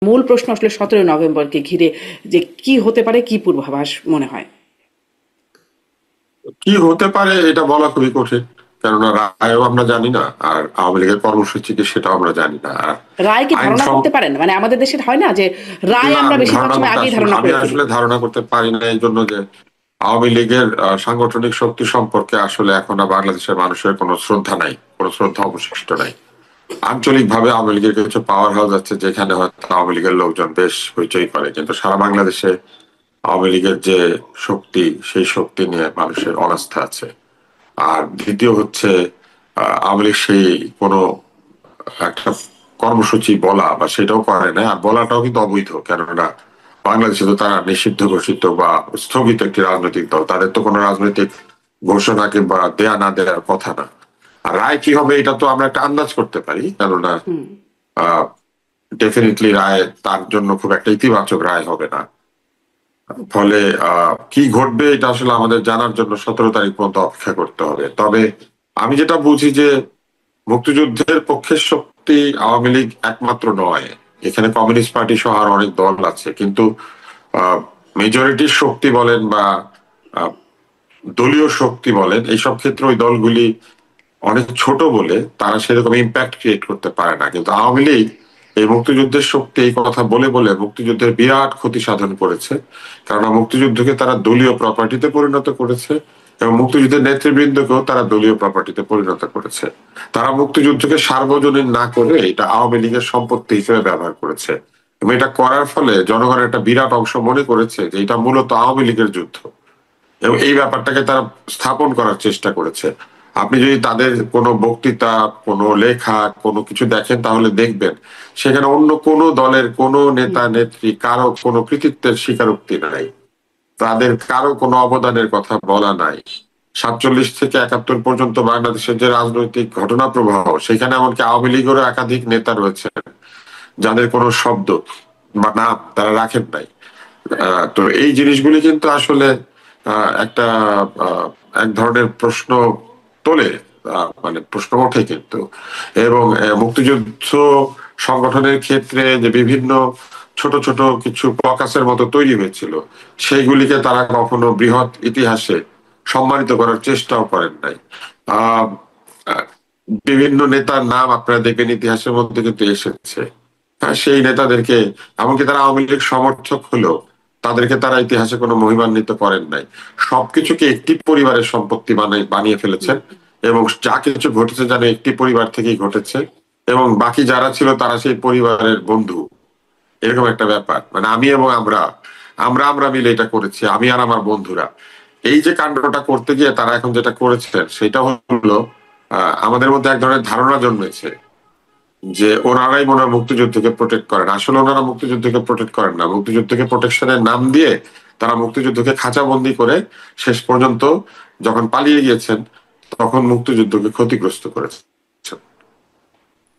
মূল প্রশ্ন আসলে 17 নভেম্বরকে ঘিরে যে কি হতে পারে, কি পূর্বাভাস মনে হয়? কি হতে পারে এটা বলা খুবই কঠিন, কেননা রায়ও আমরা জানি না, আর আওয়ামী লীগের কর্মসূচি কি সেটাও আমরা জানি না। আর রায় কি আইন ধারণা করতে পারেন? মানে আমাদের দেশের হয় না যে রায় না, আমরা আমি বেশিরভাগ ধারণা সময় করতে আগেই আসলে ধারণা আমি করে ফেলি। আসলে ধারণা করতে পারি না, এই জন্য যে আওয়ামী লীগের সাংগঠনিক শক্তি সম্পর্কে আসলে এখন আর বাংলাদেশের মানুষের কোনো শ্রদ্ধা নাই, কোনো শ্রদ্ধা অবশিষ্ট নাই। আঞ্চলিক ভাবে আওয়ামী লীগের কিছু পাওয়ার হাউস আছে যেখানে হয়তো আওয়ামী লীগের লোকজন বেশ হইচই করে, কিন্তু সারা বাংলাদেশে আওয়ামী লীগের যে শক্তি, সেই শক্তি নিয়ে মানুষের অনাস্থা আছে। আর দ্বিতীয় হচ্ছে আওয়ামী লীগ সেই কোনো একটা কর্মসূচি বলা বা সেটাও করে না, আর বলাটাও কিন্তু অবৈধ, কেননা বাংলাদেশে তো তারা নিষিদ্ধ ঘোষিত বা স্থগিত একটি রাজনৈতিক দল, তাদের তো কোনো রাজনৈতিক ঘোষণা কিংবা দেয়া না দেওয়ার কথা না। আর রায় কি হবে এটা তো আমরা একটা আন্দাজ করতে পারি, কেননা আহ ডেফিনেটলি রায় তার জন্য খুব একটা ইতিবাচক রায় হবে না। ফলে কি ঘটবে এটা আসলে আমাদের জানার জন্য 17 তারিখ পর্যন্ত অপেক্ষা করতে হবে। তবে আমি যেটা বুঝি যে মুক্তিযুদ্ধের পক্ষের শক্তি আওয়ামী লীগ একমাত্র নয়, এখানে কমিউনিস্ট পার্টি সহ আরো অনেক দল আছে, কিন্তু মেজরিটির শক্তি বলেন বা আহ, দলীয় শক্তি বলেন, এইসব ক্ষেত্রে ওই দলগুলি অনেক ছোট বলে তারা সেরকম ইম্প্যাক্ট ক্রিয়েট করতে পারে না। কিন্তু আওয়ামী লীগ এই মুক্তিযুদ্ধের শক্তি এই কথা বলে বলে মুক্তিযুদ্ধের বিরাট ক্ষতি সাধন করেছে, কারণ মুক্তিযুদ্ধকে তারা দলীয় প্রপার্টিতে পরিণত করেছে এবং মুক্তিযুদ্ধের নেতৃবৃন্দকেও তারা দলীয় প্রপার্টিতে পরিণত করেছে। তারা মুক্তিযুদ্ধকে সার্বজনীন না করে এটা আওয়ামী লীগের সম্পত্তি হিসেবে ব্যবহার করেছে, এবং এটা করার ফলে জনগণের একটা বিরাট অংশ মনে করেছে যে এটা মূলত আওয়ামী লীগের যুদ্ধ, এবং এই ব্যাপারটাকে তারা স্থাপন করার চেষ্টা করেছে। আপনি যদি তাদের কোনো বক্তৃতা, কোনো লেখা, কোনো কিছু দেখেন তাহলে দেখবেন সেখানে অন্য কোনো দলের কোনো নেতা নেত্রী কারো কোনো কৃতিত্বের স্বীকারোক্তি নাই, তাদের কারো কোনো অবদানের কথা বলা নাই। 47 থেকে 71 পর্যন্ত বাংলাদেশের যে রাজনৈতিক ঘটনা প্রবাহ, সেখানে এমনকি আওয়ামী লীগেরও একাধিক নেতা রয়েছে যাদের কোনো শব্দ বা নাম তারা রাখেন নাই। তো এই জিনিসগুলি কিন্তু আসলে একটা আহ, এক ধরনের প্রশ্ন তোলে, মানে প্রশ্ন ওঠে কিন্তু। এবং মুক্তিযুদ্ধ সংগঠনের ক্ষেত্রে যে বিভিন্ন ছোট ছোট কিছু ককাসের মতো তৈরি হয়েছিল, সেইগুলিকে তারা কখনো বৃহৎ ইতিহাসে সম্মানিত করার চেষ্টাও করেন নাই। আহ আহ, বিভিন্ন নেতার নাম আপনারা দেখবেন ইতিহাসের মধ্যে কিন্তু এসেছে। সেই নেতাদেরকে, এমনকি তারা আওয়ামী লীগ সমর্থক হলেও তাদেরকে তারা ইতিহাসে কোনো মহিমান্বিত করেন নাই। সবকিছুকে একটি পরিবারের সম্পত্তি বানিয়ে ফেলেছেন, এবং যা কিছু ঘটেছে জানে একটি পরিবার থেকেই ঘটেছে, এবং বাকি যারা ছিল তারা সেই পরিবারের বন্ধু, এরকম একটা ব্যাপার। মানে আমি এবং আমরা আমরা আমরা মিলে এটা করেছি, আমি আর আমার বন্ধুরা। এই যে কাণ্ডটা করতে গিয়ে তারা এখন যেটা করেছেন সেটা হলো আমাদের মধ্যে এক ধরনের ধারণা জন্মেছে যে ওনারাই মনে হয় মুক্তিযুদ্ধকে প্রোটেক্ট করেন। আসলে ওনারা মুক্তিযুদ্ধকে প্রোটেক্ট করেন না, মুক্তিযুদ্ধকে প্রোটেকশনের নাম দিয়ে তারা মুক্তিযুদ্ধকে খাঁচাবন্দি করে শেষ পর্যন্ত যখন পালিয়ে গিয়েছেন তখন মুক্তিযুদ্ধকে ক্ষতিগ্রস্ত করেছে।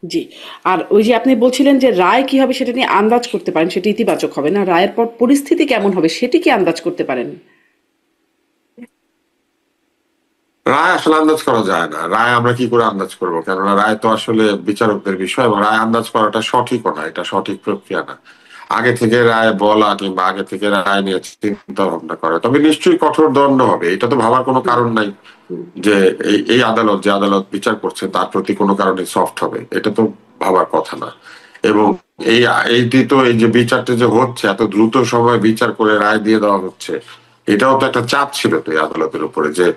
জি। আর ওই যে আপনি বলছিলেন যে রায় কি হবে সেটা নিয়ে আন্দাজ করতে পারেন, সেটা ইতিবাচক হবে না, রায়ের পর পরিস্থিতি কেমন হবে সেটি কি আন্দাজ করতে পারেন? রায় আসলে আন্দাজ করা যায় না, রায় আমরা কি করে আন্দাজ করবো, কেননা রায় তো আসলে বিচারকদের বিষয়, এবং রায় আন্দাজ করাটা সঠিকও না, এটা সঠিক প্রক্রিয়া না। আগে থেকে রায় বলা কিংবা আগে থেকে রায় নিয়ে চিন্তা ভাবনা করা, তবে নিশ্চয়ই কঠোর দণ্ড হবে, এটা তো ভাবার কোনো কারণ নাই যে এই এই আদালত, যে আদালত বিচার করছে তার প্রতি কোনো কারণে সফট হবে, এটা তো ভাবার কথা না। এবং এই এইটি তো, এই যে বিচারটা যে হচ্ছে এত দ্রুত সময় বিচার করে রায় দিয়ে দেওয়া হচ্ছে, এটাও তো একটা চাপ ছিল তো এই আদালতের উপরে যে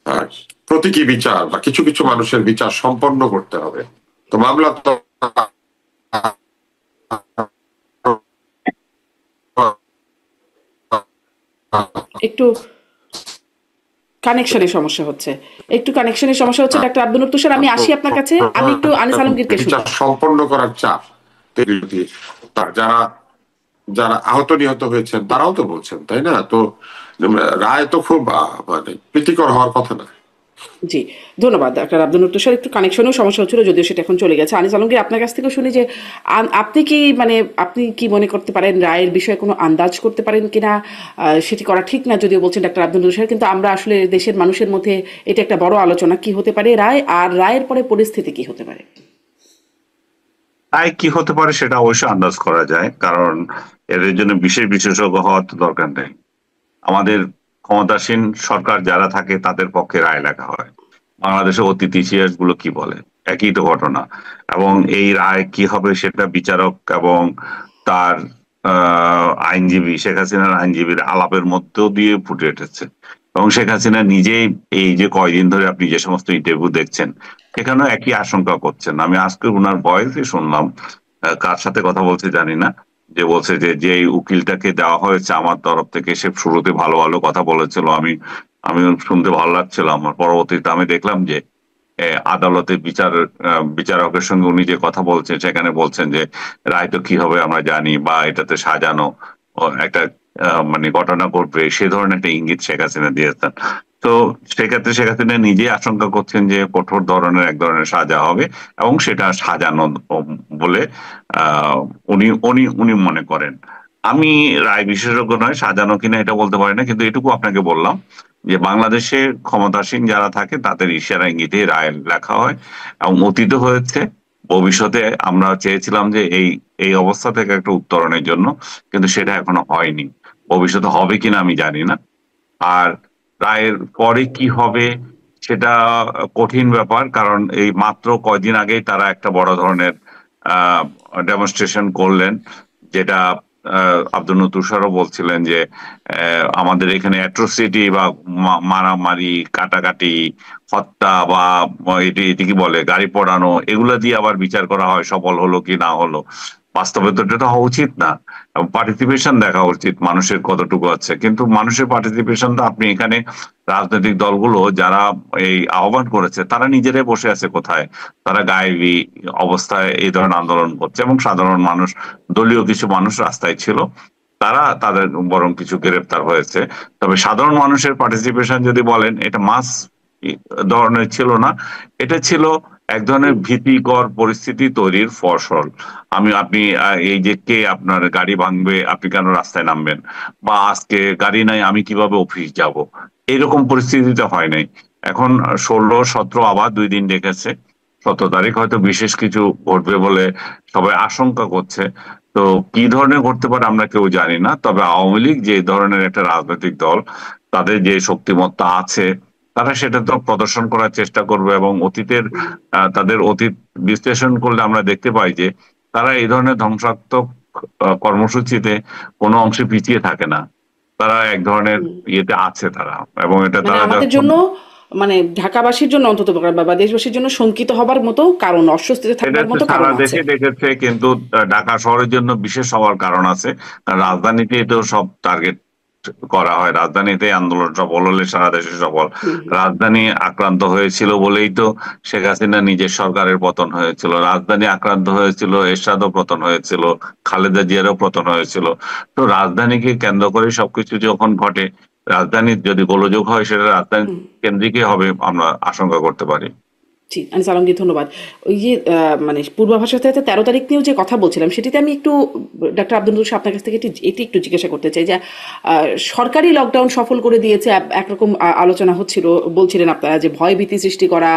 আহ, প্রতীকী বিচার বা কিছু কিছু মানুষের বিচার সম্পন্ন করতে হবে। তো মামলা তো একটু কানেকশনের সমস্যা হচ্ছে, একটু কানেকশনের সমস্যা হচ্ছে। ডাক্তার আব্দুল তুষার, আমি আসি আপনার কাছে, আমি একটু আনিস আলমগীরকে বিচার শুনি। সম্পন্ন করার চাপ তৈরি হচ্ছে। যারা যারা আহত নিহত হয়েছেন তারাও তো বলছেন, তাই না? তো রায় তো খুব মানে প্রীতিকর হওয়ার কথা না। জি, ধন্যবাদ ডাক্তার আব্দুল তুষার। একটু কানেকশনেও সমস্যা হচ্ছিল, যদিও সেটা এখন চলে গেছে। আনিস আলমগীর, আপনার কাছ থেকেও শুনি যে আপনি কি মানে আপনি কি মনে করতে পারেন রায়ের বিষয়ে কোনো আন্দাজ করতে পারেন কিনা? সেটি করা ঠিক না যদিও বলছেন ডাক্তার আব্দুল তুষার, কিন্তু আমরা আসলে দেশের মানুষের মধ্যে এটা একটা বড় আলোচনা, কি হতে পারে রায়, আর রায়ের পরে পরিস্থিতি কি হতে পারে। তাই কি হতে পারে সেটা অবশ্যই আন্দাজ করা যায়, কারণ এদের জন্য বিশেষ বিশেষজ্ঞ হওয়ার তো দরকার নেই। আমাদের ক্ষমতাসীন সরকার যারা থাকে তাদের পক্ষে রায় লেখা হয়। বাংলাদেশের অতীত ইতিহাস গুলো কি বলে, একই তো ঘটনা। এবং এই রায় কি হবে সেটা বিচারক এবং তার আইনজীবী, শেখ হাসিনার আইনজীবীর আলাপের মধ্যেও দিয়ে ফুটে উঠেছে। এবং শেখ হাসিনা নিজেই এই যে কয়দিন ধরে আপনি যে সমস্ত ইন্টারভিউ দেখছেন সেখানেও একই আশঙ্কা করছেন। আমি আজকে ওনার ভয়েসে শুনলাম, কার সাথে কথা বলছে জানি না, যে বলছে যে যে উকিলটাকে দেওয়া হয়েছে আমার তরফ থেকে সে শুরুতে ভালো ভালো কথা বলেছিল, আমি আমি শুনতে ভালো লাগছিল আমার। পরবর্তীতে আমি দেখলাম যে আদালতে বিচারকের সঙ্গে উনি যে কথা বলছেন সেখানে বলছেন যে রায় তো কি হবে আমরা জানি, বা এটাতে সাজানো একটা মানে ঘটনা ঘটবে, সে ধরনের একটা ইঙ্গিত শেখ হাসিনা দিয়েছেন। তো সেক্ষেত্রে শেখ হাসিনা নিজেই আশঙ্কা করছেন যে কঠোর ধরনের এক ধরনের সাজা হবে, এবং সেটা সাজানো বলে আহ উনি উনি উনি মনে করেন। আমি রায় বিশেষজ্ঞ নয়, সাজানো কিনা এটা বলতে পারি না, কিন্তু এটুকু আপনাকে বললাম যে বাংলাদেশে ক্ষমতাসীন যারা থাকে তাদের ইশারা ইঙ্গিতে রায় লেখা হয়, এবং অতীত হয়েছে। ভবিষ্যতে আমরা চেয়েছিলাম যে এই এই অবস্থা থেকে একটা উত্তরণের জন্য, কিন্তু সেটা এখনো হয়নি। ভবিষ্যতে হবে কিনা আমি জানি না। আর রায়ের পরে কি হবে সেটা কঠিন ব্যাপার, কারণ এই মাত্র কয়দিন আগেই তারা একটা বড় ধরনের ডেমনস্ট্রেশন করলেন, যেটা আব্দুল তুষারও বলছিলেন যে আমাদের এখানে অ্যাট্রোসিটি বা মারামারি, কাটাকাটি, হত্যা বা এটি এটি কি বলে গাড়ি পোড়ানো, এগুলা দিয়ে আবার বিচার করা হয় সফল হলো কি না হলো। বাস্তবে তো এটা হওয়া উচিত না। পার্টিসিপেশন দেখা উচিত মানুষের কতটুকু আছে, কিন্তু মানুষের পার্টিসিপেশন তো আপনি এখানে রাজনৈতিক দলগুলো যারা এই আহ্বান করেছে তারা নিজেরাই বসে আছে কোথায়, তারা গায়েবী অবস্থায় এই ধরনের আন্দোলন করছে, এবং সাধারণ মানুষ, দলীয় কিছু মানুষ রাস্তায় ছিল, তারা তাদের বরং কিছু গ্রেপ্তার হয়েছে। তবে সাধারণ মানুষের পার্টিসিপেশন যদি বলেন, এটা মাস ধরনের ছিল না, এটা ছিল এক ধরনের ভীতিকর পরিস্থিতি তৈরির ফসল। আপনি এই যে কে আপনার গাড়ি ভাঙবে, আপনি কেন রাস্তায় নামবেন, বা আজকে গাড়ি নাই আমি কিভাবে অফিস যাব, এরকম পরিস্থিতিতে হয় নাই। এখন 16-17 আবার 2 দিন ডেকেছে, 17 তারিখ হয়তো বিশেষ কিছু ঘটবে বলে সবাই আশঙ্কা করছে। তো কি ধরনের ঘটতে পারে আমরা কেউ জানি না। তবে আওয়ামী লীগ যে ধরনের একটা রাজনৈতিক দল, তাদের যে শক্তিমত্তা আছে তারা সেটা তো প্রদর্শন করার চেষ্টা করবে। এবং অতীতের তাদের অতীত বিশ্লেষণ করলে আমরা দেখতে পাই যে তারা এই ধরনের ধ্বংসাত্মক কর্মসূচিতে কোনো অংশে পিছিয়ে থাকে না। তারা এক ধরনের ইয়েতে আছে তারা, এবং এটা মানে তারা আমাদের জন্য, মানে ঢাকাবাসীর জন্য অন্তত বা দেশবাসীর জন্য শঙ্কিত হবার মতো কারণ, অস্বস্তিতে এটা থাকবার তো মতো কারণ সারা আছে। দেশে দেখেছে, কিন্তু ঢাকা শহরের জন্য বিশেষ হওয়ার কারণ আছে। কারণ রাজধানীতে তো সব টার্গেট করা হয়, রাজধানীতে আন্দোলন সফল হলে সারা দেশে সফল। রাজধানী আক্রান্ত হয়েছিল বলেই তো শেখ হাসিনা নিজের সরকারের পতন হয়েছিল, রাজধানী আক্রান্ত হয়েছিল এরশাদও পতন হয়েছিল, খালেদা জিয়ারও পতন হয়েছিল। তো রাজধানীকে কেন্দ্র করে সবকিছু যখন ঘটে, রাজধানীর যদি গোলযোগ হয় সেটা রাজধানী কেন্দ্রিকই হবে, আমরা আশঙ্কা করতে পারি। জি, আনিস আলমগীর, ধন্যবাদ। ওই যে মানে পূর্বাভাসের সাথে 13 তারিখ নিয়েও যে কথা বলছিলাম, সেটিতে আমি একটু ডাক্তার আব্দুল রুশা আপনার কাছ থেকে এটি একটু জিজ্ঞাসা করতে চাই যে সরকারি লকডাউন সফল করে দিয়েছে, একরকম আলোচনা হচ্ছিল, বলছিলেন আপনারা যে ভয় ভীতি সৃষ্টি করা,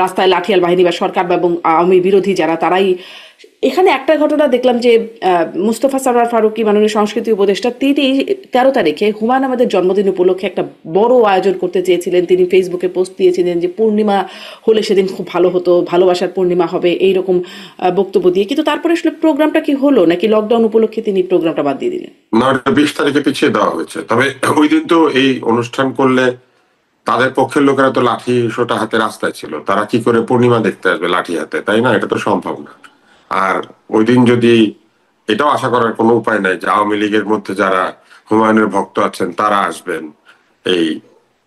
রাস্তায় লাঠিয়াল বাহিনী বা সরকার এবং আওয়ামী বিরোধী যারা, তারাই। এখানে একটা ঘটনা দেখলাম যে মুস্তফা সরোয়ার ফারুকী, মাননীয় সংস্কৃতি উপদেষ্টা, তিনি 13 তারিখে হুমায়ুন আহমেদের জন্মদিন উপলক্ষে একটা বড় আয়োজন করতে চেয়েছিলেন। তিনি ফেসবুকে পোস্ট দিয়েছিলেন যে পূর্ণিমা হলে সেদিন খুব ভালো হতো, ভালোবাসার পূর্ণিমা হবে, এইরকম বক্তব্য দিয়ে। কিন্তু তারপরে আসলে প্রোগ্রামটা কি হলো, নাকি লকডাউন উপলক্ষে তিনি প্রোগ্রামটা বাদ দিয়ে দিলেন? না, 20 তারিখে পিছিয়ে দেওয়া হয়েছে। তবে ওই দিন তো এই অনুষ্ঠান করলে তাদের পক্ষের লোকেরা তো লাঠি সোটা হাতে রাস্তায় ছিল, তারা কি করে পূর্ণিমা দেখতে আসবে লাঠি হাতে, তাই না? এটা তো সম্ভব না। আর ওই দিন যদি, এটাও আশা করার কোনো উপায় নাই যে আওয়ামী লীগের মধ্যে যারা হুমায়ুনের ভক্ত আছেন তারা আসবেন এই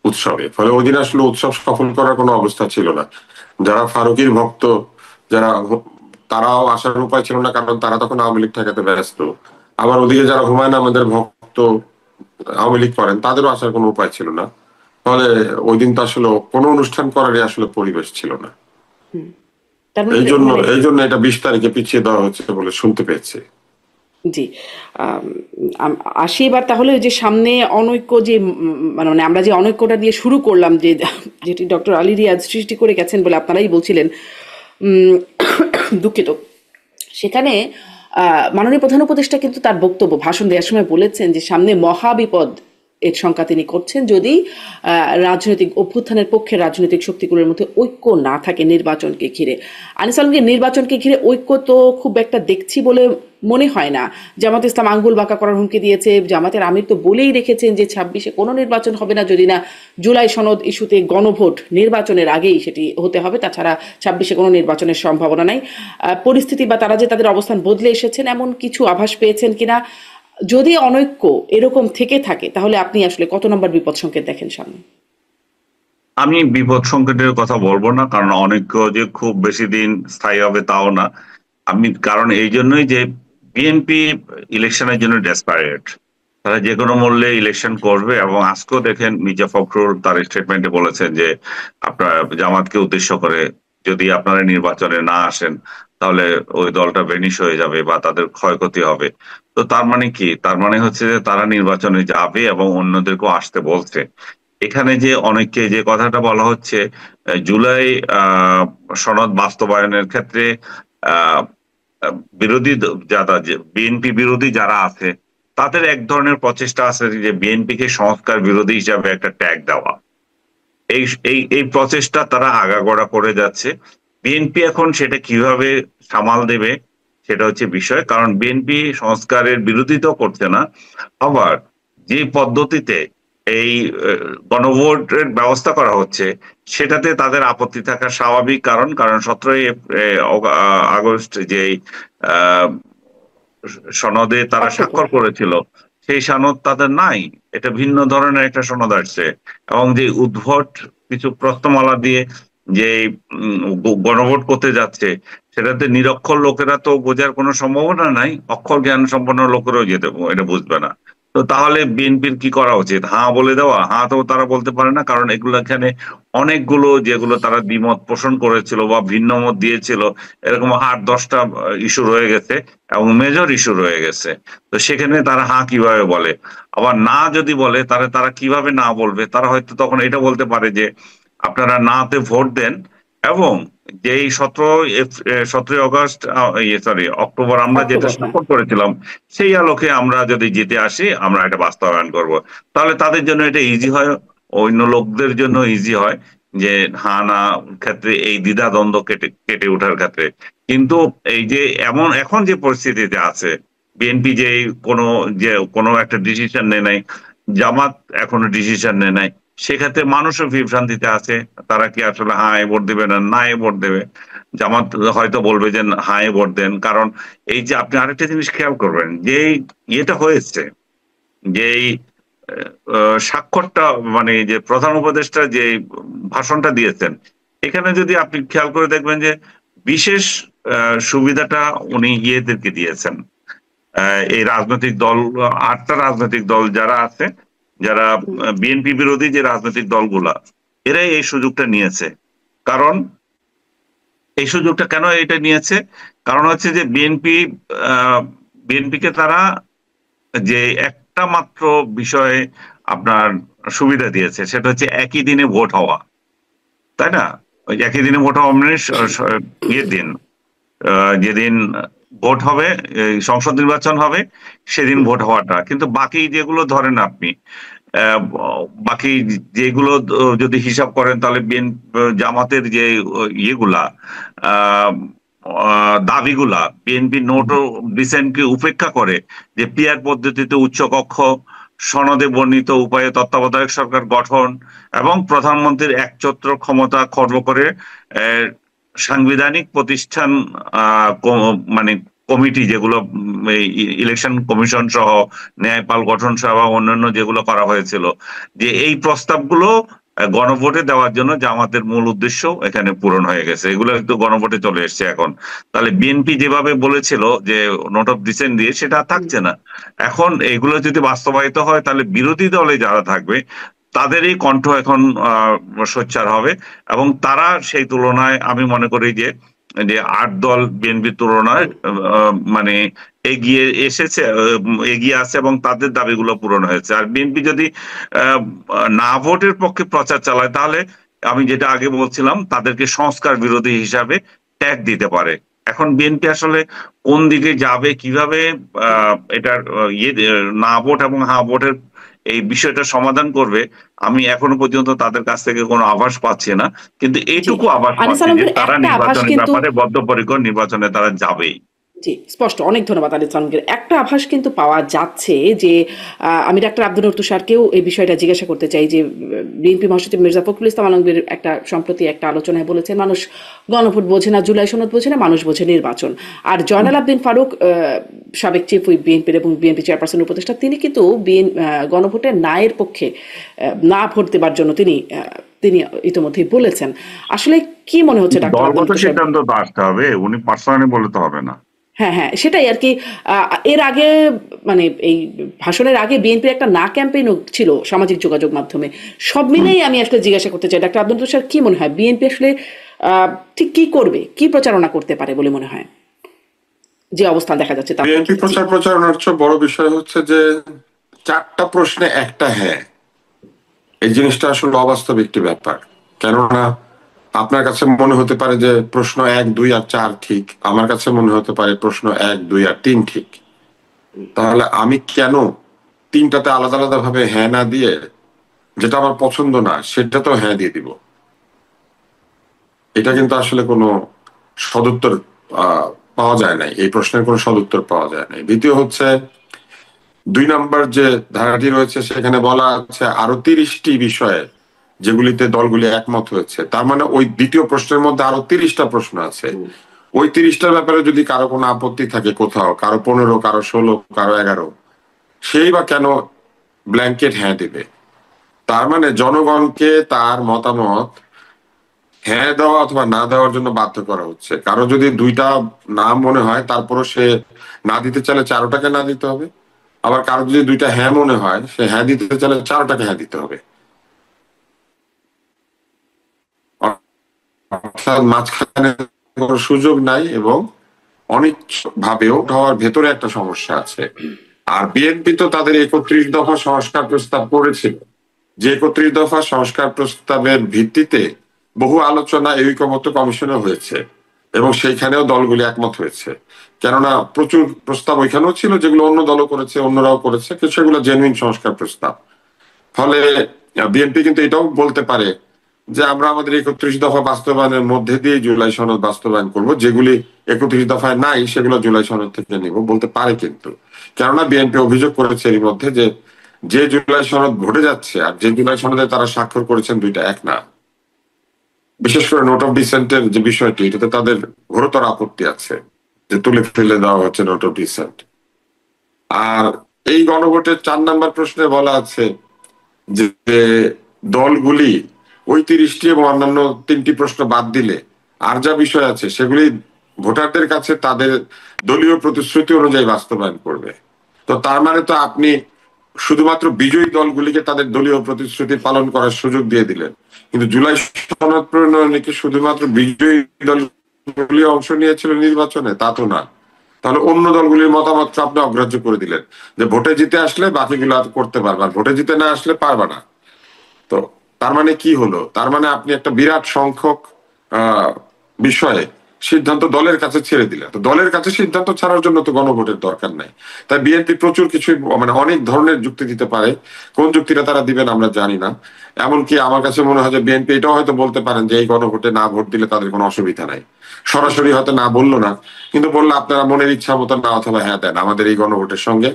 উৎসবে। ফলে ওই দিন আসলে উৎসব সফল করার কোনো অবস্থা ছিল না। যারা ফারুকীর ভক্ত, যারা তারাও আসার উপায় ছিল না, কারণ তারা তখন আওয়ামী লীগ ঠেকাতে ব্যস্ত। আবার ওদিকে যারা হুমায়ুন আহমেদের ভক্ত, আওয়ামী লীগ করেন, তাদেরও আসার কোনো উপায় ছিল না। ফলে ওই দিন তো আসলে কোনো অনুষ্ঠান করারই আসলে পরিবেশ ছিল না। তার মানে এই জন্য এটা 20 তারিখে পিছিয়ে দেওয়া হচ্ছে বলে শুনতে পেয়েছি। জি, আসি এবার তাহলে যে সামনে অনৈক্য, যে মানে আমরা যে অনৈক্যটা দিয়ে শুরু করলাম, যে যেটি ডক্টর আলী রিয়াজ সৃষ্টি করে গেছেন বলে আপনারাই বলছিলেন, দুঃখিত, সেখানে মাননীয় প্রধান উপদেষ্টা কিন্তু তার বক্তব্য ভাষণ দেওয়ার সময় বলেছেন যে সামনে মহাবিপদ এর শঙ্কা তিনি করছেন যদি রাজনৈতিক অভ্যুত্থানের পক্ষের রাজনৈতিক শক্তিগুলোর মধ্যে ঐক্য না থাকে নির্বাচনকে ঘিরে। আনিস আলমগীর, নির্বাচনকে ঘিরে ঐক্য তো খুব একটা দেখছি বলে মনে হয় না। জামাত ইসলাম আঙ্গুল বাঁকা করার হুমকি দিয়েছে, জামাতের আমির তো বলেই রেখেছেন যে 26-এ কোনো নির্বাচন হবে না যদি না জুলাই সনদ ইস্যুতে গণভোট নির্বাচনের আগেই সেটি হতে হবে, তাছাড়া 26-এ কোনো নির্বাচনের সম্ভাবনা নাই। পরিস্থিতি বা তারা যে তাদের অবস্থান বদলে এসেছেন এমন কিছু আভাস পেয়েছেন কিনা? যদি অনৈক্য এরকম থেকে থাকে তাহলে আপনি আসলে কত নম্বর বিপদ সংকেত দেখেন সামনে? আমি বিপদ সংকেতের কথা বলবো না, কারণ অনৈক্য যে খুব বেশি দিন স্থায়ী হবে তাও না। কারণ এই জন্যই যে বিএনপি ইলেকশনের জন্য ডেসপারেট, তারা যে কোনো মূল্যে ইলেকশন করবে। এবং আজকেও দেখেন মির্জা ফখরুল তার স্টেটমেন্টে বলেছেন যে আপনার জামাতকে উদ্দেশ্য করে যদি আপনারা নির্বাচনে না আসেন তাহলে ওই দলটা ভেনিশ হয়ে যাবে বা তাদের ক্ষয়ক্ষতি হবে। তো তার মানে কি? তার মানে হচ্ছে যে তারা নির্বাচনে যাবে এবং অন্যদেরকেও আসতে বলছে। এখানে যে অনেককে যে কথাটা বলা হচ্ছে জুলাই সনদ বাস্তবায়নের ক্ষেত্রে আহ বিরোধী যারা বিএনপি বিরোধী যারা আছে তাদের এক ধরনের প্রচেষ্টা আছে যে বিএনপি কে সংস্কার বিরোধী হিসাবে একটা ট্যাগ দেওয়া। এই এই এই প্রচেষ্টা তারা আগাগোড়া করে যাচ্ছে। বিএনপি এখন সেটা কিভাবে সামাল দেবে সেটা হচ্ছে বিষয়, কারণ বিএনপি সংস্কারের বিরোধিতা করছে না, আবার যে পদ্ধতিতে এই গণভোটের ব্যবস্থা করা হচ্ছে সেটাতে তাদের আপত্তি থাকা স্বাভাবিক। কারণ 17ই আগস্ট যে সনদে তারা স্বাক্ষর করেছিল সেই সনদ তাদের নাই, এটা ভিন্ন ধরনের একটা সনদ আসছে। এবং যে উদ্ভট কিছু প্রশ্নমালা দিয়ে যে গণভোট করতে যাচ্ছে সেটাতে নিরক্ষর লোকেরা তো বোঝার কোনো সম্ভাবনা নাই, অক্ষর জ্ঞান সম্পন্ন লোকেরাও যেতে এটা বুঝবে না। তো তাহলে বিএনপির কি করা উচিত? হাঁ বলে দেওয়া? হাঁ তো তারা বলতে পারে না, কারণ এগুলো এখানে অনেকগুলো যেগুলো তারা দ্বিমত পোষণ করেছিল বা ভিন্ন মত দিয়েছিল এরকম 8-10টা ইস্যু রয়ে গেছে এবং মেজর ইস্যু রয়ে গেছে। তো সেখানে তারা হাঁ কিভাবে বলে? আবার না যদি বলে তাহলে তারা কিভাবে না বলবে? তারা হয়তো তখন এটা বলতে পারে যে আপনারা নাতে ভোট দেন এবং যেই 17ই আগস্ট অক্টোবর আমরা যেটা সাপোর্ট করেছিলাম সেই আলোকে আমরা যদি জিতে আসি আমরা এটা বাস্তবায়ন করব। তাহলে তাদের জন্য এটা ইজি হয়, অন্য লোকদের জন্য ইজি হয় যে হ্যাঁ না ক্ষেত্রে এই দ্বিধা দ্বন্দ্ব কেটে ওঠার ক্ষেত্রে। কিন্তু এই যে এমন এখন যে পরিস্থিতিতে আছে বিএনপি যে কোনো একটা ডিসিশন নেয় নাই, জামাত এখনো ডিসিশন নেয় নাই, সেক্ষেত্রে মানুষও বিভ্রান্তিতে আছে। তারা কি আসলে হাঁ ভোট দেবে না না ভোট দেবে? জামাত হয়তো বলবে যে হাঁ ভোট দেন। কারণ এই যে আপনি আরেকটা জিনিস খেয়াল করবেন যে ইয়েটা হয়েছে যে স্বাক্ষরটা মানে যে প্রধান উপদেষ্টা যে ভাষণটা দিয়েছেন এখানে যদি আপনি খেয়াল করে দেখবেন যে বিশেষ সুবিধাটা উনি ইয়েদেরকে দিয়েছেন, এই রাজনৈতিক দল 8টা রাজনৈতিক দল যারা আছে, যারা বিএনপি বিরোধী যে রাজনৈতিক দলগুলা, এরাই এই সুযোগটা নিয়েছে। কারণ এই সুযোগটা কেন এটা নিয়েছে? কারণ হচ্ছে যে বিএনপিকে তারা যে একটা মাত্র বিষয়ে আপনার সুবিধা দিয়েছে সেটা হচ্ছে একই দিনে ভোট হওয়া, তাই না? ওই একই দিনে ভোট হওয়া মানে ইয়ের দিন যেদিন ভোট হবে, সংসদ নির্বাচন হবে সেদিন ভোট হওয়াটা। কিন্তু বাকি যেগুলো ধরেন আপনি বাকি যেগুলো যদি হিসাব করেন তাহলে জামাতের যে ইয়েগুলা দাবিগুলা বিএনপি নোট ও ডিসেন্টকে উপেক্ষা করে যে পিআর পদ্ধতিতে উচ্চকক্ষ সনদে বর্ণিত উপায়ে তত্ত্বাবধায়ক সরকার গঠন এবং প্রধানমন্ত্রীর একচ্ছত্র ক্ষমতা খর্ব করে সাংবিধানিক প্রতিষ্ঠান মানে কমিটি যেগুলো ইলেকশন কমিশন সহ ন্যায়পাল গঠন সহ অন্যান্য যেগুলো করা হয়েছিল, যে এই প্রস্তাবগুলো গণভোটে দেওয়ার জন্য জামাতের মূল উদ্দেশ্য এখানে পূরণ হয়ে গেছে। এগুলো কিন্তু গণভোটে চলে এসছে এখন। তাহলে বিএনপি যেভাবে বলেছিল যে নোট অফ ডিসেন্ট দিয়ে, সেটা থাকছে না এখন। এগুলো যদি বাস্তবায়িত হয় তাহলে বিরোধী দলে যারা থাকবে তাদেরই কণ্ঠ এখন সোচ্চার হবে এবং তারা সেই তুলনায় আমি মনে করি যে 8 দল বিএনপির তুলনায় মানে এগিয়ে আছে এবং তাদের দাবিগুলো পূরণ হয়েছে। আর বিএনপি যদি না ভোটের পক্ষে প্রচার চালায় তাহলে আমি যেটা আগে বলছিলাম তাদেরকে সংস্কার বিরোধী হিসাবে ট্যাগ দিতে পারে। এখন বিএনপি আসলে কোন দিকে যাবে, কিভাবে এটার না ভোট এবং হা ভোটের এই বিষয়টা সমাধান করবে, আমি এখনো পর্যন্ত তাদের কাছ থেকে কোনো আভাস পাচ্ছি না। কিন্তু জি, এইটুকু আভাস আনিস পাচ্ছি যে আলমগীর তারা একটা আভাস নির্বাচনের কিন্তু, ব্যাপারে বদ্ধপরিকর, নির্বাচনে তারা যাবেই। জি স্পষ্ট, অনেক ধন্যবাদ আনিস আলমগীর। একটা আভাস কিন্তু পাওয়া যাচ্ছে যে আমি ডাক্তার আব্দুল তুষারকেও এই বিষয়টা জিজ্ঞাসা করতে চাই যে বিএনপি মহাসচিব মির্জা ফখরুল ইসলাম আলমগীর সম্প্রতি একটা আলোচনায় বলেছেন মানুষ গণভোট বোঝে না, জুলাই সনদ বোঝে না, মানুষ বোঝে নির্বাচন। আর জয়নাল আবদিন ফারুক, সাবেক চিফ হুইপ বিএনপির এবং বিএনপি চেয়ারপারসন উপদেষ্টা, তিনি কিন্তু গণভোটের নায়ের পক্ষে, না ভোট দেবার জন্য তিনি ইতিমধ্যেই বলেছেন। আসলে কি মনে হচ্ছে ডাক্তার আব্দুল দলগত তুষার? সিদ্ধান্ত তো আসতে হবে, উনি পার্সোনালি বলে তো হবে না। হ্যাঁ হ্যাঁ, সেটাই আর কি। এর আগে মানে এই ভাষণের আগে বিএনপির একটা না ক্যাম্পেইনও ছিল সামাজিক যোগাযোগ মাধ্যমে। সব মিলেই আমি আসলে জিজ্ঞাসা করতে চাই ডাক্তার আব্দুল তুষার, কি মনে হয় বিএনপি আসলে ঠিক কি করবে, কি প্রচারণা করতে পারে বলে মনে হয়, যে অবস্থান দেখা যাচ্ছে তার? বিএনপি প্রচারণার চেয়ে বড় বিষয় হচ্ছে যে 4টা প্রশ্নে একটা হ্যাঁ, এই জিনিসটা আসলে অবাস্তব একটি ব্যাপার। কেননা আপনার কাছে মনে হতে পারে যে প্রশ্ন 1, 2 আর 4 ঠিক, আমার কাছে মনে হতে পারে প্রশ্ন 1, 2 আর 3 ঠিক। তাহলে আমি কেন 3টাতে আলাদা আলাদা ভাবে হ্যাঁ না দিয়ে যেটা আমার পছন্দ না সেটা তো হ্যাঁ দিয়ে দিব? এটা কিন্তু আসলে কোনো সদুত্তর পাওয়া যায় নাই, এই প্রশ্নের কোনো সদুত্তর পাওয়া যায় নাই। দ্বিতীয় হচ্ছে 2 নম্বর যে ধারাটি রয়েছে সেখানে বলা আছে আরো 30টি বিষয়ে যেগুলিতে দলগুলি একমত হয়েছে। তার মানে ওই দ্বিতীয় প্রশ্নের মধ্যে আরো 30টা প্রশ্ন আছে। ওই 30টার ব্যাপারে যদি কারো কোনো আপত্তি থাকে, কোথাও কারো 15, কারো 16, কারো 11, সেই বা কেন ব্ল্যাঙ্কেট হ্যাঁ দিবে? তার মানে জনগণকে তার মতামত হ্যাঁ দেওয়া অথবা না দেওয়ার জন্য বাধ্য করা হচ্ছে। কারো যদি 2টা না মনে হয় তারপরও সে না দিতে চাইলে 4টাকে না দিতে হবে। আবার কারো যদি 2টা হ্যাঁ মনে হয় সে হ্যাঁ দিতে চাইলে 4টাকে হ্যাঁ দিতে হবে। অর্থাৎ মাঝখানে কোনো সুযোগ নাই এবং অনেক ভাবেও হওয়ার ভেতরে একটা সমস্যা আছে। আর বিএনপি তো তাদের 31 দফা সংস্কার প্রস্তাব করেছিল, যে 31 দফা সংস্কার প্রস্তাবের ভিত্তিতে বহু আলোচনা ঐকমত্য কমিশনে হয়েছে এবং সেইখানেও দলগুলি একমত হয়েছে। কেননা প্রচুর প্রস্তাব ওইখানেও ছিল যেগুলো অন্য দলও করেছে, অন্যরাও করেছে, কিছু সেগুলো জেনুইন সংস্কার প্রস্তাব। ফলে বিএনপি কিন্তু এটাও বলতে পারে যে আমরা আমাদের 31 দফা বাস্তবায়নের মধ্যে দিয়ে জুলাই সনদ বাস্তবায়ন করব, যেগুলি 31 দফায় নাই সেগুলো জুলাই সনদ থেকে নিব, বলতে পারে। কিন্তু কেননা বিএনপি অভিযোগ করেছে এর মধ্যে যে যে জুলাই সনদ ভোটে যাচ্ছে আর যে জুলাই সনদে তারা স্বাক্ষর করেছেন 2টা এক না। বিশেষ করে নোট অফ ডিসেন্টের যে বিষয়টি, এটাতে তাদের ঘোরতর আপত্তি আছে যে তুলে ফেলে দেওয়া হচ্ছে নোট অফ ডিসেন্ট। আর এই গণভোটের 4 নম্বর প্রশ্নে বলা আছে যে দলগুলি ওই 30টি এবং অন্যান্য 3টি প্রশ্ন বাদ দিলে আর যা বিষয় আছে সেগুলি ভোটারদের কাছে তাদের দলীয় প্রতিশ্রুতি অনুযায়ী বাস্তবায়ন করবে। তো তার মানে তো আপনি শুধুমাত্র বিজয়ী দলগুলিকে তাদের দলীয় প্রতিশ্রুতি পালন করার সুযোগ দিয়ে দিলেন, কিন্তু জুলাই সনদ প্রণয়নে কি শুধুমাত্র বিজয়ী দলগুলি অংশ নিয়েছিল নির্বাচনে? তা তো না। তাহলে অন্য দলগুলির মতামত আপনি অগ্রাহ্য করে দিলেন যে ভোটে জিতে আসলে বাকিগুলো করতে পারবে, আর ভোটে জিতে না আসলে পারবে না। তো তার মানে কি হলো? তার মানে আপনি একটা বিরাট সংখ্যক বিষয়ে সিদ্ধান্ত দলের কাছে ছেড়ে দিলেন। তো দলের কাছে সিদ্ধান্ত ছাড়ার জন্য তো গণভোটের দরকার নাই। তাই বিএনপি প্রচুর কিছু মানে অনেক ধরনের যুক্তি দিতে পারে, কোন যুক্তিটা তারা দিবেন আমরা জানি না। এমনকি আমার কাছে মনে হয় যে বিএনপি এটাও হয়তো বলতে পারেন যে এই গণভোটে না ভোট দিলে তাদের কোনো অসুবিধা নাই। সরাসরি হয়তো না বললো না, কিন্তু বললো আপনারা মনের ইচ্ছা মতো না অথবা হ্যাঁ দেন, আমাদের এই গণভোটের সঙ্গে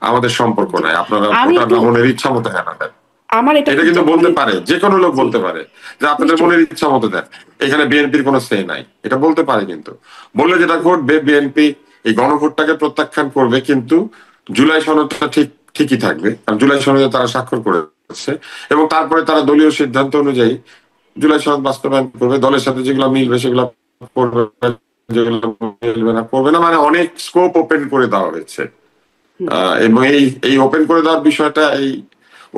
আমাদের সম্পর্ক নাই, আপনারা ভোটাররা মনের ইচ্ছা মতো হ্যাঁ না দেন। আমার এটা কিন্তু বলতে পারে, যে কোনো লোক বলতে পারে যে আপনাদের মনের ইচ্ছা মতো দেন, এখানে বিএনপির কোনো সে নাই, এটা বলতে পারে। কিন্তু বললে যেটা ঘটবে, বিএনপি এই গণভোটটাকে প্রত্যাখ্যান করবে, কিন্তু জুলাই সনদটা ঠিকই থাকবে, কারণ জুলাই সনদে তারা স্বাক্ষর করেছে এবং তারপরে তারা দলীয় সিদ্ধান্ত অনুযায়ী জুলাই সনদ বাস্তবায়ন করবে। দলের সাথে যেগুলো মিলবে সেগুলো করবে, যেগুলো মিলবে না করবে না, মানে অনেক স্কোপ ওপেন করে দেওয়া হয়েছে। এবং এই ওপেন করে দেওয়ার বিষয়টা এই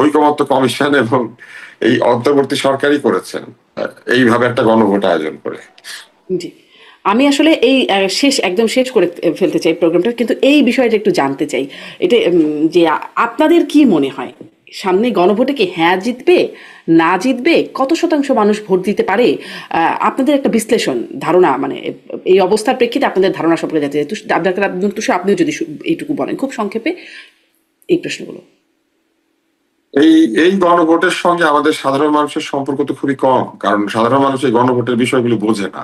ঐকমত্য কমিশন এবং এই অন্তর্বর্তী সরকারই করেছেন, এইভাবে একটা গণভোট আয়োজন করে। জি, আমি আসলে এই একদম শেষ করে ফেলতে চাই প্রোগ্রামটা, কিন্তু এই বিষয়টা একটু জানতে চাই, এটা যে আপনাদের কি মনে হয় সামনে গণভোটে কি হ্যাঁ জিতবে না জিতবে, কত শতাংশ মানুষ ভোট দিতে পারে, আপনাদের একটা বিশ্লেষণ ধারণা, মানে এই অবস্থার প্রেক্ষিতে আপনাদের ধারণা সম্পর্কে জানতে চাই। ডাক্তার আব্দুল তুষার, আপনিও যদি এইটুকু বলেন খুব সংক্ষেপে এই প্রশ্নগুলো। এই এই গণভোটের সঙ্গে আমাদের সাধারণ মানুষের সম্পর্ক তো খুবই কম, কারণ সাধারণ মানুষ এই গণভোটের বিষয়গুলি বোঝে না।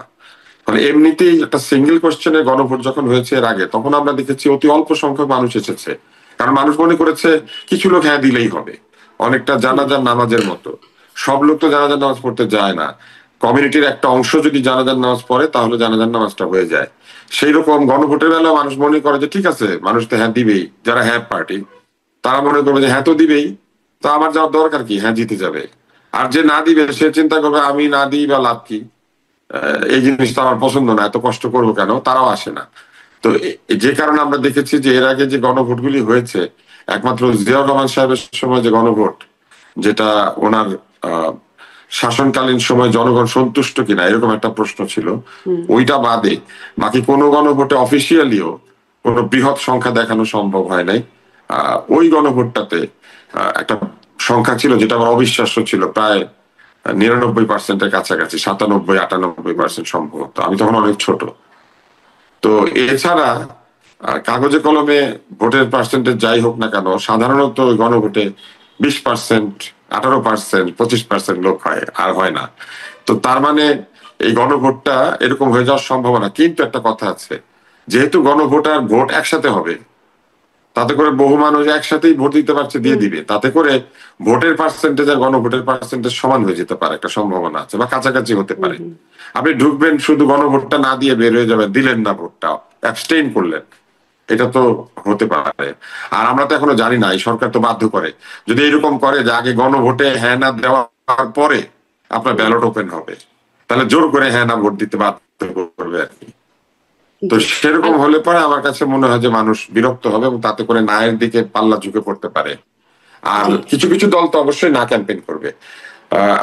মানে এমনিতেই একটা সিঙ্গেল কোশ্চেনের গণভোট যখন হয়েছে এর আগে, তখন আমরা দেখেছি অতি অল্প সংখ্যক মানুষ এসেছে, কারণ মানুষ মনে করেছে কিছু লোক হ্যাঁ দিলেই হবে। অনেকটা জানাজার নামাজের মতো, সব লোক তো জানাজার নামাজ পড়তে যায় না। কমিউনিটির একটা অংশ যদি জানাজার নামাজ পড়ে তাহলে জানাজার নামাজটা হয়ে যায়। সেই রকম গণভোটের বেলা মানুষ মনে করে যে ঠিক আছে, মানুষ তো হ্যাঁ দিবেই, যারা হ্যাঁ পার্টি তারা মনে করবে যে হ্যাঁ তো দিবেই, তো আমার যাওয়ার দরকার কি, হ্যাঁ জিতে যাবে। আর যে না দিবে সে চিন্তা করবে আমি না দিই বা লাভ কি, এই জিনিসটা আমার পছন্দ না, এত কষ্ট করবো কেন, তারাও আসে না। তো যে কারণে আমরা দেখেছি যে এর আগে যে গণভোটগুলি হয়েছে, একমাত্র জিয়াউর রহমান সাহেবের সময় যে গণভোট, যেটা ওনার আহ শাসনকালীন সময় জনগণ সন্তুষ্ট কিনা এরকম একটা প্রশ্ন ছিল, ওইটা বাদে বাকি কোনো গণভোটে অফিসিয়ালিও কোনো বৃহৎ সংখ্যা দেখানো সম্ভব হয় নাই। ওই গণভোটটাতে একটা সংখ্যা ছিল যেটা আমার অবিশ্বাস্য ছিল, প্রায় 99%-এর কাছাকাছি, 97-98% সম্ভবত। আমি তখন অনেক ছোট। তো এছাড়া কাগজে কলমে ভোটের পার্সেন্টেজ যাই হোক না কেন, সাধারণত গণভোটে 20%, 18%, 25% লোক হয়, আর হয় না। তো তার মানে এই গণভোটটা এরকম হয়ে যাওয়ার সম্ভাবনা। কিন্তু একটা কথা আছে, যেহেতু গণভোট আর ভোট একসাথে হবে, তাতে করে বহু মানুষ একসাথেই ভোট দিতে পারছে, দিয়ে দিবে, তাতে করে ভোটের পার্সেন্টেজ আর গণভোটের পার্সেন্টেজ সমান হয়ে যেতে পারে, একটা সম্ভাবনা আছে, বা কাছাকাছি হতে পারে। আপনি ঢুকবেন শুধু গণভোটটা না দিয়ে বের হয়ে যাবেন, দিলেন না ভোটটা, অ্যাবস্টেইন করলেন, এটা তো হতে পারে। আর আমরা তো এখনো জানি না, এই সরকার তো বাধ্য করে, যদি এরকম করে যে আগে গণভোটে হ্যাঁ না দেওয়ার পরে আপনার ব্যালট ওপেন হবে, তাহলে জোর করে হ্যাঁ না ভোট দিতে বাধ্য করবে আর কি। তো জি। সেরকম হলে পরে আমার কাছে মনে হয় যে মানুষ বিরক্ত হবে এবং তাতে করে নায়ের দিকে পাল্লা ঝুঁকে পড়তে পারে। আর জি। কিছু কিছু দল তো অবশ্যই না ক্যাম্পেইন করবে।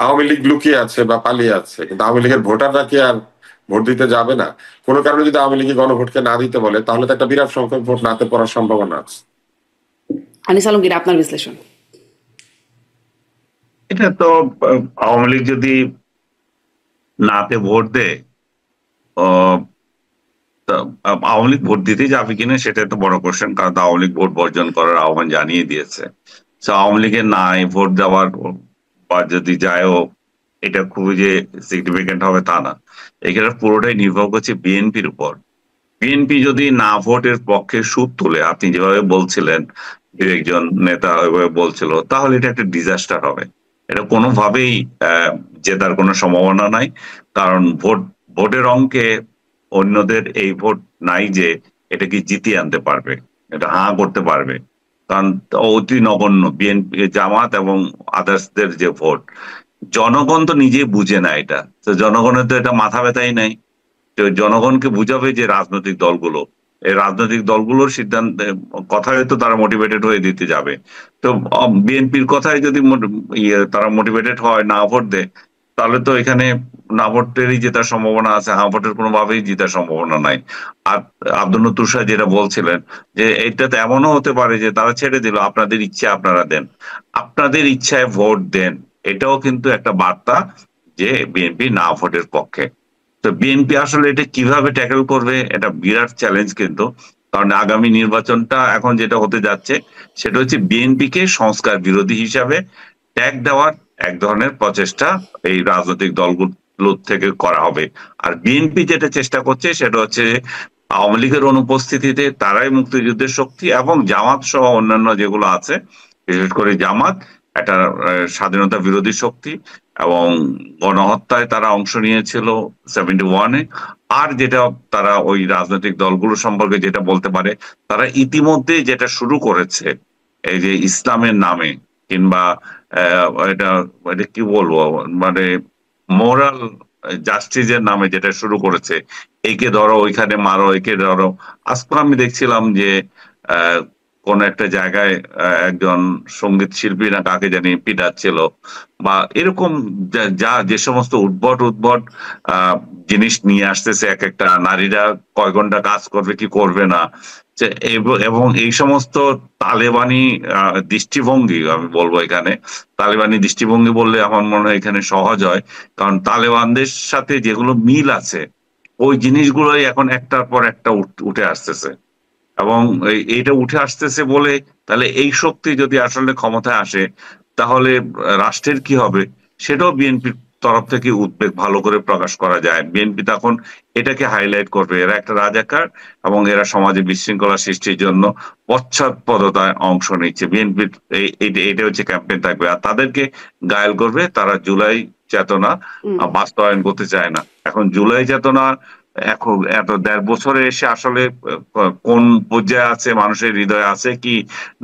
আওয়ামী লীগ লুকিয়ে আছে বা পালিয়ে আছে, কিন্তু আওয়ামী লীগের ভোটাররা কি আর ভোট দিতে যাবে না? কোনো কারণে যদি আওয়ামী লীগ গণভোটকে না দিতে বলে, তাহলে তো একটা বিরাট সংখ্যক ভোট নাতে পড়ার সম্ভাবনা আছে। আনিস আলমগীর, আপনার বিশ্লেষণ। এটা তো আওয়ামী লীগ যদি নাতে ভোট দেয়, আহ, তা আওয়ামী লীগ ভোট দিতে যাবে কিনা সেটা তো বড় কোশ্চেন, কারণ আওয়ামী লীগ ভোট বর্জন করার আহ্বান জানিয়ে দিয়েছে। তো আওয়ামী লীগের নাই ভোট দেওয়ার, বা যদি যায়ও এটা খুবই যে সিগনিফিকেন্ট হবে তা না। এখানে পুরোটাই নির্ভর করছে বিএনপির উপর। বিএনপি যদি না ভোটের পক্ষে সুদ তুলে, আপনি যেভাবে বলছিলেন, দু একজন নেতা ওইভাবে বলছিল, তাহলে এটা একটা ডিজাস্টার হবে। এটা কোনোভাবেই জেতার কোনো সম্ভাবনা নাই। কারণ ভোটের অঙ্কে অন্যদের এই ভোট নাই যে এটা কি জিতিয়ে আনতে পারবে, এটা হাঁ করতে পারবে। কারণ অতি নগণ্য বিএনপি, জামাত এবং আদার্সদের যে ভোট, জনগণ তো নিজে বুঝে না এটা, তো জনগণের তো এটা মাথা ব্যথাই নাই। তো জনগণকে বুঝাবে যে রাজনৈতিক দলগুলো, এই রাজনৈতিক দলগুলোর সিদ্ধান্তে কথায় তো তারা মোটিভেটেড হয়ে দিতে যাবে। তো বিএনপির কথায় যদি তারা মোটিভেটেড হয় না ভোট দেয়, তাহলে তো এখানে না ভোটেরই জেতার সম্ভাবনা আছে, হ্যাঁ ভোটের কোনোভাবেই জেতার সম্ভাবনা নাই। আর আব্দুল তুষার যেটা বলছিলেন, যে এটা তো এমনও হতে পারে যে তারা ছেড়ে দিল, আপনাদের ইচ্ছা আপনারা দেন, আপনাদের ইচ্ছায় ভোট দেন, এটাও কিন্তু একটা বার্তা যে বিএনপি না ভোটের পক্ষে। তো বিএনপি আসলে এটা কিভাবে ট্যাকেল করবে, এটা বিরাট চ্যালেঞ্জ কিন্তু। কারণ আগামী নির্বাচনটা এখন যেটা হতে যাচ্ছে, সেটা হচ্ছে বিএনপি কে সংস্কার বিরোধী হিসাবে ট্যাগ দেওয়ার এক ধরনের প্রচেষ্টা এই রাজনৈতিক দলগুলো থেকে করা হবে। আর বিএনপি যেটা চেষ্টা করছে সেটা হচ্ছে আওয়ামী লীগের অনুপস্থিতিতে তারাই মুক্তিযুদ্ধের শক্তি, এবং জামাত সহ অন্যান্য যেগুলো আছে, বিশেষ করে জামাত একটা স্বাধীনতা বিরোধী শক্তি, এবং গণহত্যায় তারা অংশ নিয়েছিল 71-এ। আর যেটা তারা ওই রাজনৈতিক দলগুলো সম্পর্কে যেটা বলতে পারে, তারা ইতিমধ্যে যেটা শুরু করেছে, এই যে ইসলামের নামে কিংবা এটা এটা কি বলবো, মানে মোরাল জাস্টিসের নামে যেটা শুরু করেছে, একে ধরো ওইখানে মারো, একে ধরো। আজকে আমি দেখছিলাম যে কোন একটা জায়গায় একজন সঙ্গীত শিল্পী না কাকে জানি পিটাচ্ছিল, বা এরকম যে সমস্ত উদ্ভট উদ্ভট জিনিস নিয়ে আসতেছে এক একটা, নারীরা কয় ঘন্টা কাজ করবে কি করবে না, এবং এই সমস্ত তালেবানি দৃষ্টিভঙ্গি, আমি বলবো এখানে তালেবানি দৃষ্টিভঙ্গি বললে আমার মনে হয় এখানে সহজ হয়, কারণ তালেবানদের সাথে যেগুলো মিল আছে ওই জিনিসগুলোই এখন একটার পর একটা উঠে আসতেছে। এবং এইটা উঠে আসতেছে বলে তাহলে এই শক্তি যদি আসলে ক্ষমতায় আসে তাহলে রাষ্ট্রের কি হবে, সেটাও বিএনপির তরফ থেকে উদ্বেগ ভালো করে প্রকাশ করা যায়। বিএনপি তখন এটাকে হাইলাইট করবে, এরা একটা রাজাকার এবং এরা সমাজে বিশৃঙ্খলা সৃষ্টির জন্য পশ্চাৎপদতায় অংশ নিচ্ছে। বিএনপির এইটা হচ্ছে ক্যাম্পেইন থাকবে, আর তাদেরকে ঘায়েল করবে তারা জুলাই চেতনা বাস্তবায়ন করতে চায় না। এখন জুলাই চেতনা এখন এত ১.৫ বছরে এসে আসলে কোন পর্যায়ে আছে, মানুষের হৃদয়ে আছে কি,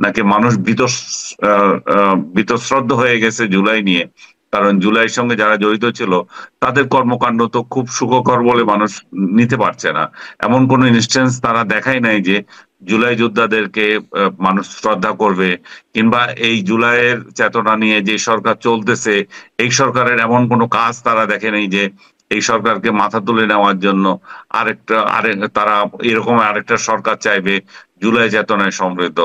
নাকি মানুষ বীতশ্রদ্ধ হয়ে গেছে জুলাই নিয়ে, কারণ জুলাইয়ের সঙ্গে যারা জড়িত ছিল তাদের কর্মকাণ্ড তো খুব সুখকর বলে মানুষ নিতে পারছে না। এমন কোন ইনস্টেন্স তারা দেখাই নাই যে জুলাই যোদ্ধাদেরকে মানুষ শ্রদ্ধা করবে, কিংবা এই জুলাইয়ের চেতনা নিয়ে যে সরকার চলতেছে এই সরকারের এমন কোনো কাজ তারা দেখে নেই যে এই সরকারকে মাথা তুলে নেওয়ার জন্য তারা এরকম আরেকটা সরকার চাইবে জুলাই চেতনায় সমৃদ্ধ।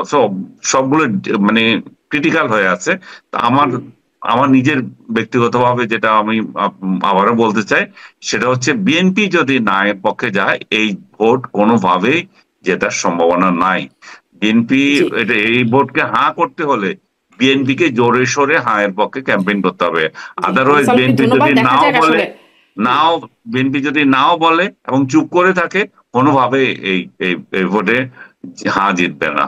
সবগুলো মানে ক্রিটিক্যাল হয়ে আছে। তা আমার নিজের ব্যক্তিগতভাবে যেটা আমি আবারও বলতে চাই সেটা হচ্ছে বিএনপি যদি নায়ের পক্ষে যায় এই ভোট কোনোভাবেই জেতার সম্ভাবনা নাই। বিএনপি জি এই ভোটকে হাঁ করতে হলে বিএনপি কে জোরে সোরে হাঁয়ের পক্ষে ক্যাম্পেইন করতে হবে। জি আদারওয়াইজ আনিস আলমগীর, বিএনপি ধন্যবাদ। যদি দেখা নাও যাক বলে আসলে। হুম। নাও বিএনপি যদি নাও বলে এবং চুপ করে থাকে কোনোভাবে এই ভোটে হাঁ জিতবে না।